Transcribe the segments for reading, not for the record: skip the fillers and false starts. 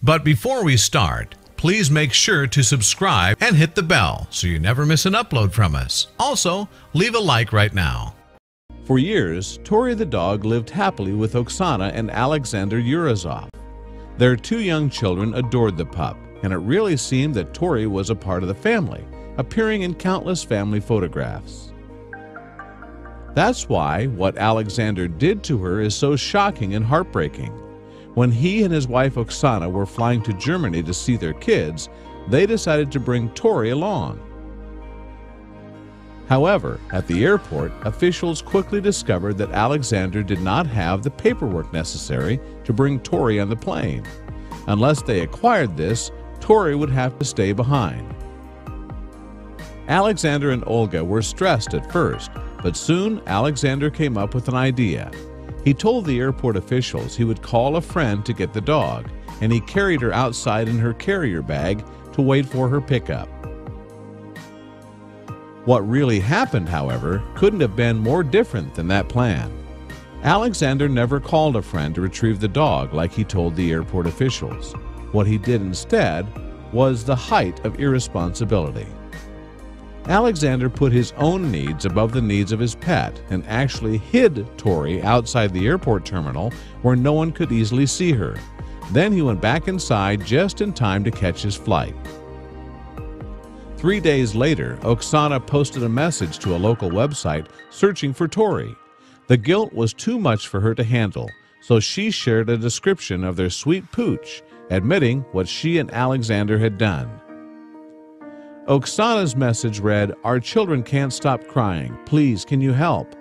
But before we start, please make sure to subscribe and hit the bell so you never miss an upload from us. Also, leave a like right now. For years, Tori the dog lived happily with Oksana and Alexander Yurazov. Their two young children adored the pup, and it really seemed that Tori was a part of the family, appearing in countless family photographs. That's why what Alexander did to her is so shocking and heartbreaking. When he and his wife Oksana were flying to Germany to see their kids, they decided to bring Tori along. However, at the airport, officials quickly discovered that Alexander did not have the paperwork necessary to bring Tori on the plane. Unless they acquired this, Tori would have to stay behind. Alexander and Olga were stressed at first, but soon Alexander came up with an idea. He told the airport officials he would call a friend to get the dog, and he carried her outside in her carrier bag to wait for her pickup. What really happened, however, couldn't have been more different than that plan. Alexander never called a friend to retrieve the dog like he told the airport officials. What he did instead was the height of irresponsibility. Alexander put his own needs above the needs of his pet and actually hid Tori outside the airport terminal where no one could easily see her. Then he went back inside just in time to catch his flight. 3 days later, Oksana posted a message to a local website searching for Tori. The guilt was too much for her to handle, so she shared a description of their sweet pooch, admitting what she and Alexander had done. Oksana's message read, "Our children can't stop crying. Please, can you help?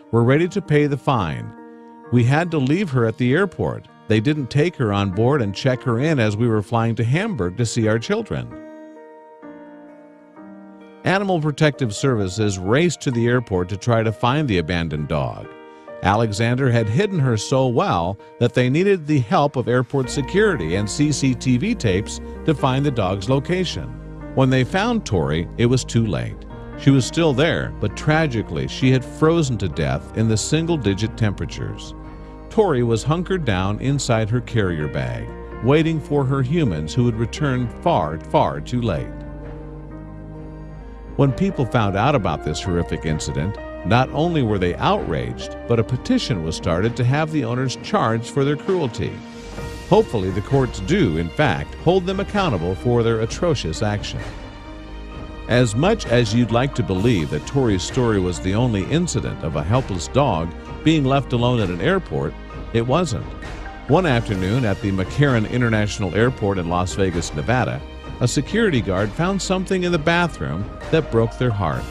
We're ready to pay the fine. We had to leave her at the airport. They didn't take her on board and check her in as we were flying to Hamburg to see our children." Animal Protective Services raced to the airport to try to find the abandoned dog. Alexander had hidden her so well that they needed the help of airport security and CCTV tapes to find the dog's location. When they found Tori, it was too late. She was still there, but tragically she had frozen to death in the single-digit temperatures. Tori was hunkered down inside her carrier bag, waiting for her humans who would return far, far too late. When people found out about this horrific incident, not only were they outraged, but a petition was started to have the owners charged for their cruelty. Hopefully the courts do, in fact, hold them accountable for their atrocious action. As much as you'd like to believe that Tori's story was the only incident of a helpless dog being left alone at an airport, it wasn't. One afternoon at the McCarran International Airport in Las Vegas, Nevada, a security guard found something in the bathroom that broke their heart.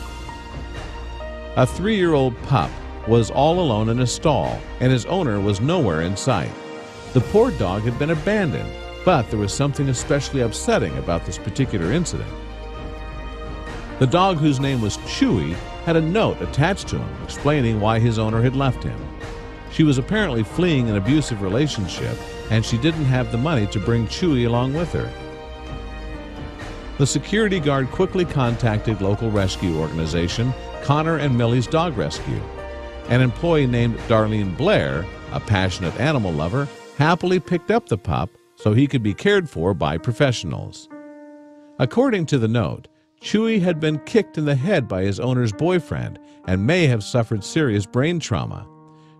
A 3-year-old pup was all alone in a stall, and his owner was nowhere in sight. The poor dog had been abandoned, but there was something especially upsetting about this particular incident. The dog, whose name was Chewy, had a note attached to him explaining why his owner had left him. She was apparently fleeing an abusive relationship, and she didn't have the money to bring Chewy along with her. The security guard quickly contacted local rescue organization Connor and Millie's Dog Rescue. An employee named Darlene Blair, a passionate animal lover, happily picked up the pup so he could be cared for by professionals. According to the note, Chewy had been kicked in the head by his owner's boyfriend and may have suffered serious brain trauma.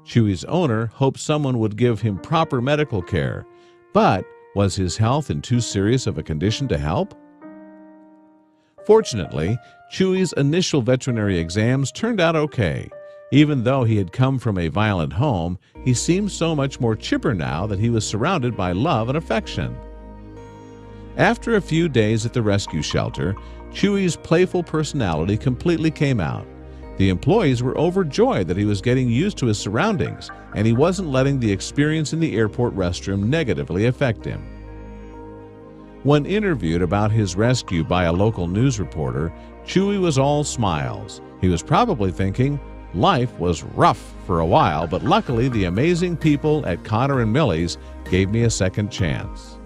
Chewy's owner hoped someone would give him proper medical care, but was his health in too serious of a condition to help? Fortunately, Chewy's initial veterinary exams turned out okay. Even though he had come from a violent home, he seemed so much more chipper now that he was surrounded by love and affection. After a few days at the rescue shelter, Chewy's playful personality completely came out. The employees were overjoyed that he was getting used to his surroundings, and he wasn't letting the experience in the airport restroom negatively affect him. When interviewed about his rescue by a local news reporter, Chewy was all smiles. He was probably thinking, life was rough for a while, but luckily the amazing people at Connor and Millie's gave me a second chance.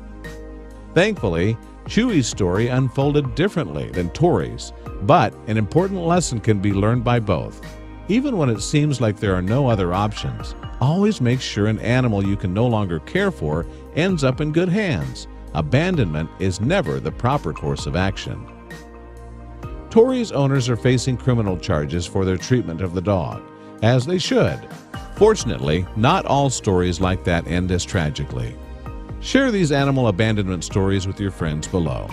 Thankfully, Chewy's story unfolded differently than Tori's, but an important lesson can be learned by both. Even when it seems like there are no other options, always make sure an animal you can no longer care for ends up in good hands. Abandonment is never the proper course of action. Tori's owners are facing criminal charges for their treatment of the dog, as they should. Fortunately, not all stories like that end as tragically. Share these animal abandonment stories with your friends below.